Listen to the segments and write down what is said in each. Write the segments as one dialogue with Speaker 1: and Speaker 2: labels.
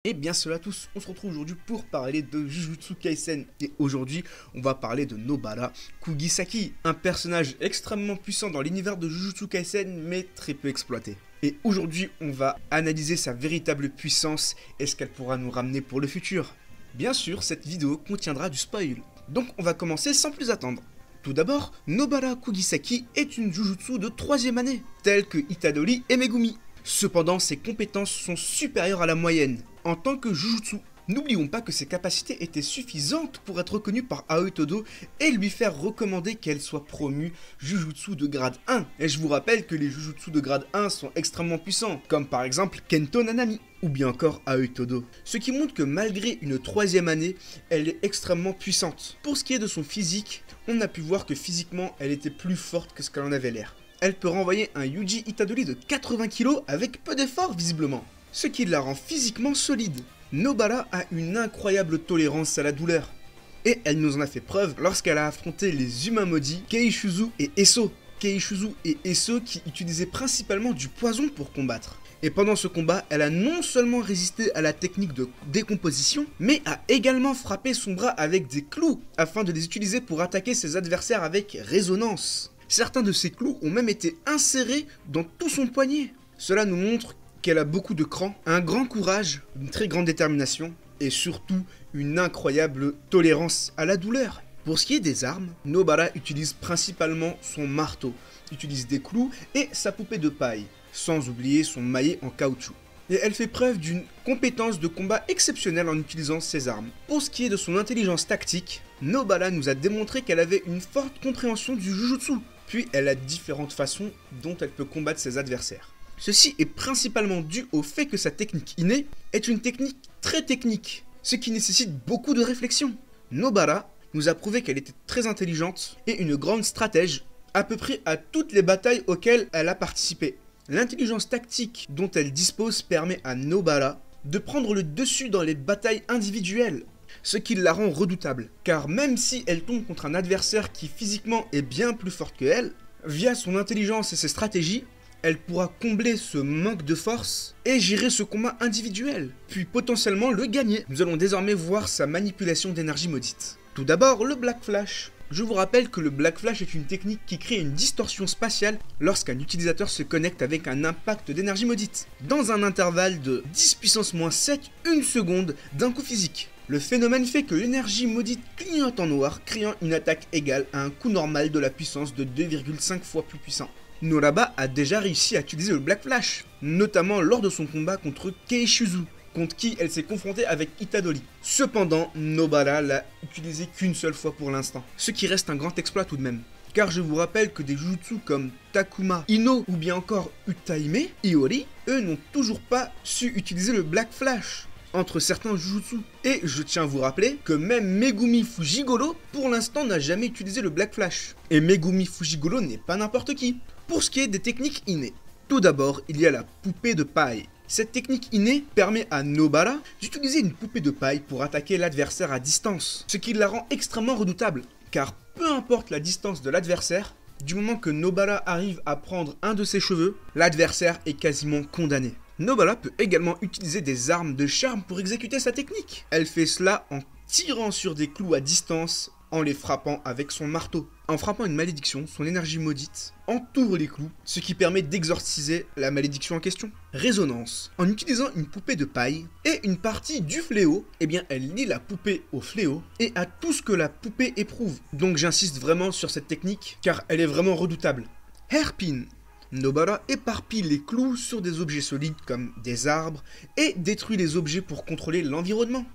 Speaker 1: Et bien salut à tous, on se retrouve aujourd'hui pour parler de Jujutsu Kaisen. Et aujourd'hui, on va parler de Nobara Kugisaki, un personnage extrêmement puissant dans l'univers de Jujutsu Kaisen, mais très peu exploité. Et aujourd'hui, on va analyser sa véritable puissance et ce qu'elle pourra nous ramener pour le futur. Bien sûr, cette vidéo contiendra du spoil. Donc on va commencer sans plus attendre. Tout d'abord, Nobara Kugisaki est une Jujutsu de 3ème année, telle que Itadori et Megumi. Cependant, ses compétences sont supérieures à la moyenne. En tant que Jujutsu, n'oublions pas que ses capacités étaient suffisantes pour être reconnues par Aoi Todo et lui faire recommander qu'elle soit promue Jujutsu de grade 1. Et je vous rappelle que les Jujutsu de grade 1 sont extrêmement puissants, comme par exemple Kento Nanami, ou bien encore Aoi Todo. Ce qui montre que malgré une 3ème année, elle est extrêmement puissante. Pour ce qui est de son physique, on a pu voir que physiquement, elle était plus forte que ce qu'elle en avait l'air. Elle peut renvoyer un Yuji Itadori de 80 kg avec peu d'effort visiblement, ce qui la rend physiquement solide. Nobara a une incroyable tolérance à la douleur, et elle nous en a fait preuve lorsqu'elle a affronté les humains maudits Keishuzu et Eso. Keishuzu et Eso qui utilisaient principalement du poison pour combattre. Et pendant ce combat, elle a non seulement résisté à la technique de décomposition, mais a également frappé son bras avec des clous afin de les utiliser pour attaquer ses adversaires avec résonance. Certains de ces clous ont même été insérés dans tout son poignet. Cela nous montre qu'elle a beaucoup de cran, un grand courage, une très grande détermination et surtout une incroyable tolérance à la douleur. Pour ce qui est des armes, Nobara utilise principalement son marteau, utilise des clous et sa poupée de paille, sans oublier son maillet en caoutchouc. Et elle fait preuve d'une compétence de combat exceptionnelle en utilisant ses armes. Pour ce qui est de son intelligence tactique, Nobara nous a démontré qu'elle avait une forte compréhension du Jujutsu. Puis elle a différentes façons dont elle peut combattre ses adversaires. Ceci est principalement dû au fait que sa technique innée est une technique très technique, ce qui nécessite beaucoup de réflexion. Nobara nous a prouvé qu'elle était très intelligente et une grande stratège à peu près à toutes les batailles auxquelles elle a participé. L'intelligence tactique dont elle dispose permet à Nobara de prendre le dessus dans les batailles individuelles, ce qui la rend redoutable, car même si elle tombe contre un adversaire qui physiquement est bien plus fort que elle, via son intelligence et ses stratégies, elle pourra combler ce manque de force et gérer ce combat individuel, puis potentiellement le gagner. Nous allons désormais voir sa manipulation d'énergie maudite. Tout d'abord, le Black Flash. Je vous rappelle que le Black Flash est une technique qui crée une distorsion spatiale lorsqu'un utilisateur se connecte avec un impact d'énergie maudite, dans un intervalle de 10 puissance moins 7, une seconde d'un coup physique. Le phénomène fait que l'énergie maudite clignote en noir, créant une attaque égale à un coup normal de la puissance de 2,5 fois plus puissant. Noraba a déjà réussi à utiliser le Black Flash, notamment lors de son combat contre Keishuzu, contre qui elle s'est confrontée avec Itadori. Cependant, Nobara l'a utilisé qu'une seule fois pour l'instant, ce qui reste un grand exploit tout de même. Car je vous rappelle que des jutsu comme Takuma, Ino ou bien encore Utaime, Iori, eux n'ont toujours pas su utiliser le Black Flash entre certains jujutsu. Et je tiens à vous rappeler que même Megumi Fujigoro, pour l'instant, n'a jamais utilisé le Black Flash. Et Megumi Fujigoro n'est pas n'importe qui. Pour ce qui est des techniques innées, tout d'abord, il y a la poupée de paille. Cette technique innée permet à Nobara d'utiliser une poupée de paille pour attaquer l'adversaire à distance, ce qui la rend extrêmement redoutable, car peu importe la distance de l'adversaire, du moment que Nobara arrive à prendre un de ses cheveux, l'adversaire est quasiment condamné. Nobara peut également utiliser des armes de charme pour exécuter sa technique. Elle fait cela en tirant sur des clous à distance, en les frappant avec son marteau. En frappant une malédiction, son énergie maudite entoure les clous, ce qui permet d'exorciser la malédiction en question. Résonance. En utilisant une poupée de paille et une partie du fléau, eh bien elle lie la poupée au fléau et à tout ce que la poupée éprouve. Donc j'insiste vraiment sur cette technique car elle est vraiment redoutable. Hairpin. Nobara éparpille les clous sur des objets solides comme des arbres et détruit les objets pour contrôler l'environnement.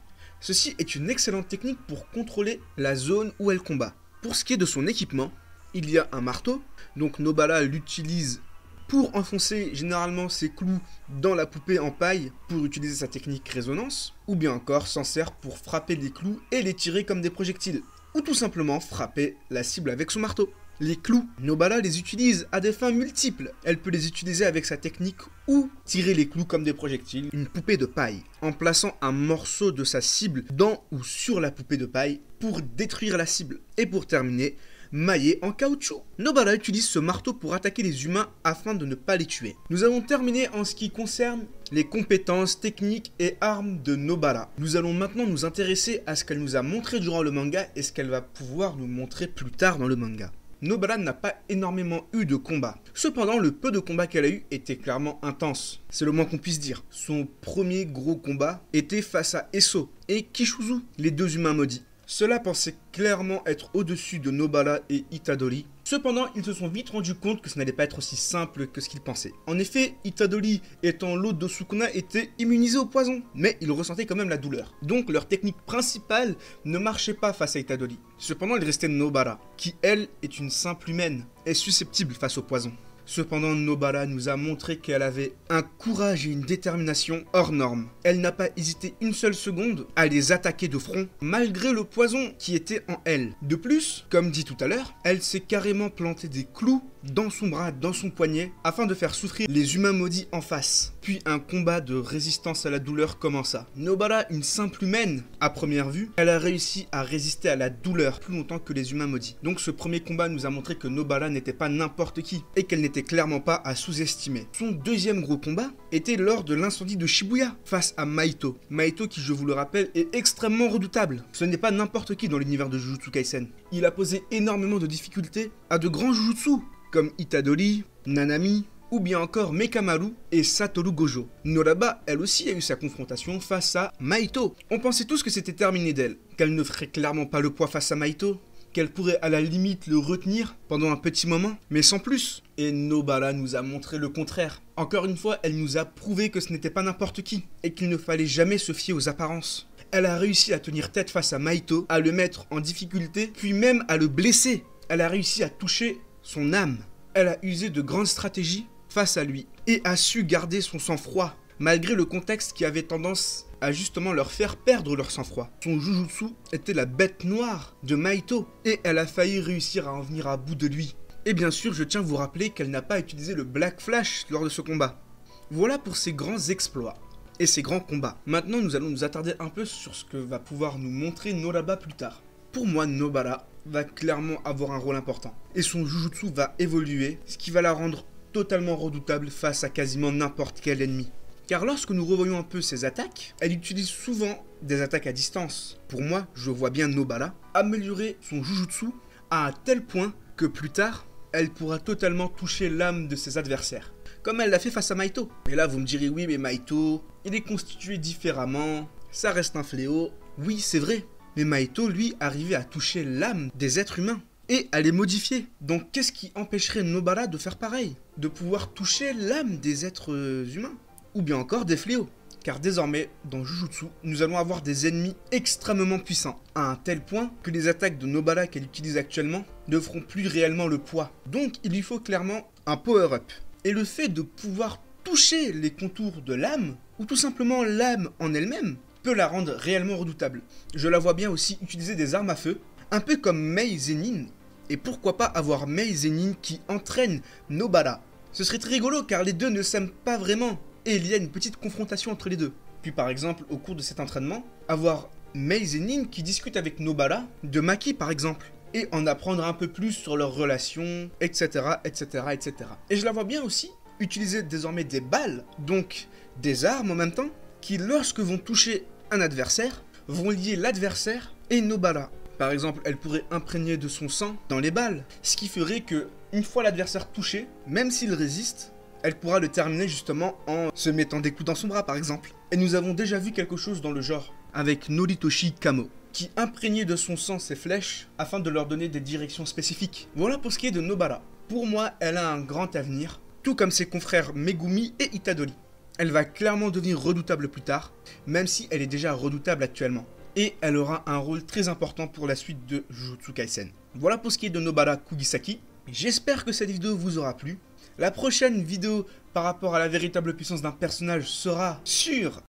Speaker 1: Ceci est une excellente technique pour contrôler la zone où elle combat. Pour ce qui est de son équipement, il y a un marteau, donc Nobara l'utilise pour enfoncer généralement ses clous dans la poupée en paille pour utiliser sa technique résonance, ou bien encore s'en sert pour frapper les clous et les tirer comme des projectiles, ou tout simplement frapper la cible avec son marteau. Les clous, Nobara les utilise à des fins multiples. Elle peut les utiliser avec sa technique ou tirer les clous comme des projectiles, une poupée de paille, en plaçant un morceau de sa cible dans ou sur la poupée de paille pour détruire la cible. Et pour terminer, maillé en caoutchouc. Nobara utilise ce marteau pour attaquer les humains afin de ne pas les tuer. Nous avons terminé en ce qui concerne les compétences, techniques et armes de Nobara. Nous allons maintenant nous intéresser à ce qu'elle nous a montré durant le manga et ce qu'elle va pouvoir nous montrer plus tard dans le manga. Nobara n'a pas énormément eu de combats. Cependant, le peu de combats qu'elle a eu était clairement intense. C'est le moins qu'on puisse dire. Son premier gros combat était face à Eso et Kishuzu, les deux humains maudits. Cela pensait clairement être au-dessus de Nobara et Itadori. Cependant, ils se sont vite rendus compte que ce n'allait pas être aussi simple que ce qu'ils pensaient. En effet, Itadori, étant l'hôte de Sukuna, était immunisé au poison, mais ils ressentaient quand même la douleur. Donc leur technique principale ne marchait pas face à Itadori. Cependant, il restait Nobara, qui elle est une simple humaine, est susceptible face au poison. Cependant, Nobara nous a montré qu'elle avait un courage et une détermination hors normes. Elle n'a pas hésité une seule seconde à les attaquer de front, malgré le poison qui était en elle. De plus, comme dit tout à l'heure, elle s'est carrément planté des clous dans son bras, dans son poignet, afin de faire souffrir les humains maudits en face. Puis un combat de résistance à la douleur commença. Nobara, une simple humaine, à première vue, elle a réussi à résister à la douleur plus longtemps que les humains maudits. Donc ce premier combat nous a montré que Nobara n'était pas n'importe qui, et qu'elle n'était clairement pas à sous-estimer. Son deuxième gros combat était lors de l'incendie de Shibuya, face à Mahito. Mahito qui, je vous le rappelle, est extrêmement redoutable. Ce n'est pas n'importe qui dans l'univers de Jujutsu Kaisen. Il a posé énormément de difficultés à de grands Jujutsu, comme Itadori, Nanami, ou bien encore Mekamaru et Satoru Gojo. Noraba, elle aussi, a eu sa confrontation face à Mahito. On pensait tous que c'était terminé d'elle, qu'elle ne ferait clairement pas le poids face à Mahito, qu'elle pourrait à la limite le retenir pendant un petit moment, mais sans plus. Et Nobara nous a montré le contraire. Encore une fois, elle nous a prouvé que ce n'était pas n'importe qui, et qu'il ne fallait jamais se fier aux apparences. Elle a réussi à tenir tête face à Mahito, à le mettre en difficulté, puis même à le blesser. Elle a réussi à toucher son âme. Elle a usé de grandes stratégies face à lui et a su garder son sang-froid, malgré le contexte qui avait tendance à justement leur faire perdre leur sang-froid. Son Jujutsu était la bête noire de Mahito et elle a failli réussir à en venir à bout de lui. Et bien sûr, je tiens à vous rappeler qu'elle n'a pas utilisé le Black Flash lors de ce combat. Voilà pour ses grands exploits et ses grands combats. Maintenant, nous allons nous attarder un peu sur ce que va pouvoir nous montrer Noraba plus tard. Pour moi, Nobara va clairement avoir un rôle important. Et son Jujutsu va évoluer, ce qui va la rendre totalement redoutable face à quasiment n'importe quel ennemi. Car lorsque nous revoyons un peu ses attaques, elle utilise souvent des attaques à distance. Pour moi, je vois bien Nobara améliorer son Jujutsu à un tel point que plus tard, elle pourra totalement toucher l'âme de ses adversaires. Comme elle l'a fait face à Mahito. Et là, vous me direz, oui, mais Mahito, il est constitué différemment, ça reste un fléau. Oui, c'est vrai. Mais Mahito, lui, arrivait à toucher l'âme des êtres humains et à les modifier. Donc qu'est-ce qui empêcherait Nobara de faire pareil? De pouvoir toucher l'âme des êtres humains? Ou bien encore des fléaux? Car désormais, dans Jujutsu, nous allons avoir des ennemis extrêmement puissants, à un tel point que les attaques de Nobara qu'elle utilise actuellement ne feront plus réellement le poids. Donc il lui faut clairement un power-up. Et le fait de pouvoir toucher les contours de l'âme, ou tout simplement l'âme en elle-même, peut la rendre réellement redoutable. Je la vois bien aussi utiliser des armes à feu, un peu comme Mei Zenin, et pourquoi pas avoir Mei Zenin qui entraîne Nobara. Ce serait très rigolo car les deux ne s'aiment pas vraiment, et il y a une petite confrontation entre les deux. Puis par exemple, au cours de cet entraînement, avoir Mei Zenin qui discute avec Nobara de Maki par exemple, et en apprendre un peu plus sur leurs relations, etc., etc., etc. Et je la vois bien aussi utiliser désormais des balles, donc des armes en même temps, qui lorsque vont toucher un adversaire, vont lier l'adversaire et Nobara. Par exemple, elle pourrait imprégner de son sang dans les balles, ce qui ferait que, une fois l'adversaire touché, même s'il résiste, elle pourra le terminer justement en se mettant des coups dans son bras par exemple. Et nous avons déjà vu quelque chose dans le genre, avec Noritoshi Kamo, qui imprégnait de son sang ses flèches afin de leur donner des directions spécifiques. Voilà pour ce qui est de Nobara. Pour moi, elle a un grand avenir, tout comme ses confrères Megumi et Itadori. Elle va clairement devenir redoutable plus tard, même si elle est déjà redoutable actuellement. Et elle aura un rôle très important pour la suite de Jujutsu Kaisen. Voilà pour ce qui est de Nobara Kugisaki. J'espère que cette vidéo vous aura plu. La prochaine vidéo par rapport à la véritable puissance d'un personnage sera sur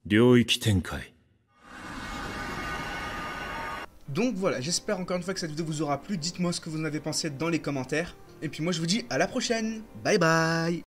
Speaker 2: Ryoiki Tenkai.
Speaker 1: Donc voilà, j'espère encore une fois que cette vidéo vous aura plu. Dites-moi ce que vous en avez pensé dans les commentaires. Et puis moi je vous dis à la prochaine. Bye bye.